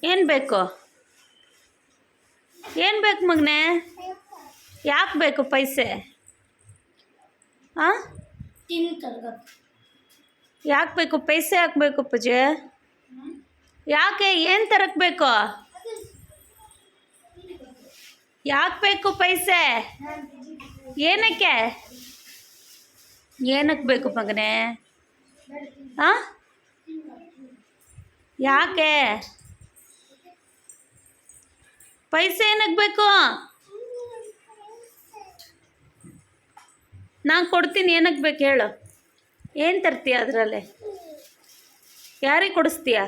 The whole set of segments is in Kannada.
ಏನು ಬೇಕು? ಏನು ಬೇಕು ಮಗನೇ? ಯಾಕೆ ಬೇಕು ಪೈಸೆ? ಹಾಂ, ಯಾಕೆ ಬೇಕು ಪೈಸೆ? ಯಾಕೆ ಬೇಕು ಪೂಜೆ? ಯಾಕೆ? ಏನು ತರಕ್ಕೆ ಬೇಕು? ಯಾಕೆ ಬೇಕು ಪೈಸೆ? ಏನಕ್ಕೆ? ಏನಕ್ಕೆ ಬೇಕು ಮಗನೇ? ಹಾಂ, ಯಾಕೆ ಪೈಸೆ ಏನಕ್ಕೆ ಬೇಕು? ನಾನು ಕೊಡ್ತೀನಿ. ಏನಕ್ಕೆ ಬೇಕು ಹೇಳು? ಏನು ತರ್ತೀಯ ಅದರಲ್ಲಿ? ಯಾರಿಗೆ ಕೊಡಿಸ್ತೀಯ?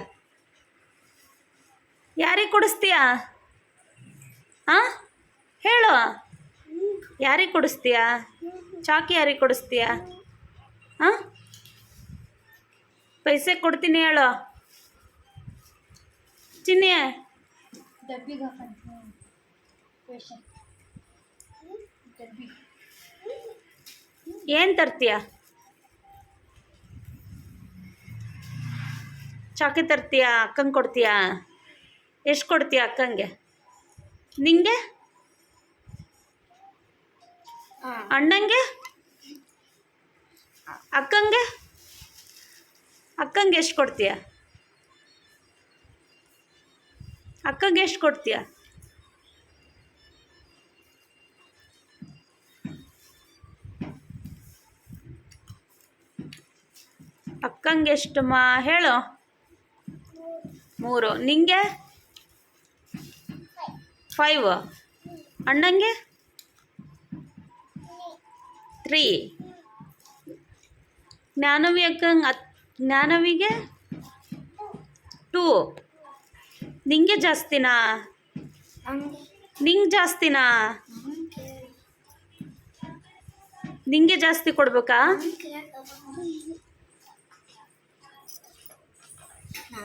ಯಾರಿಗೆ ಕೊಡಿಸ್ತೀಯ? ಹಾಂ, ಹೇಳು. ಯಾರಿಗೆ ಕೊಡಿಸ್ತೀಯ? ಚಾಕಿ ಯಾರಿಗೆ ಕೊಡಿಸ್ತೀಯ? ಹಾಂ, ಪೈಸೆ ಕೊಡ್ತೀನಿ ಹೇಳು. ಚಿನ್ನಿ, ಏನು ತರ್ತೀಯ? ಚಾಕಿ ತರ್ತೀಯ? ಅಕ್ಕಂಗೆ ಕೊಡ್ತೀಯಾ? ಎಷ್ಟು ಕೊಡ್ತೀಯ ಅಕ್ಕಂಗೆ? ನಿಂಗೆ? ಅಣ್ಣಂಗೆ? ಅಕ್ಕಂಗೆ? ಅಕ್ಕಂಗೆ ಎಷ್ಟು ಕೊಡ್ತೀಯ? ಅಕ್ಕಂಗೆ ಎಷ್ಟು ಕೊಡ್ತೀಯ? ಅಕ್ಕಂಗೆ ಎಷ್ಟಮ್ಮ ಹೇಳು? 3. ನಿಂಗೆ? 5. ಅಣ್ಣಂಗೆ? 3. ಜ್ಞಾನವಿ ಅಕ್ಕಂಗೆ ಜ್ಞಾನವಿಗೆ 2. ನಿಂಗೆ ಜಾಸ್ತಿನಾ? ನಿಂಗೆ ಜಾಸ್ತಿನಾ? ನಿಂಗೆ ಜಾಸ್ತಿ ಕೊಡ್ಬೇಕಾ?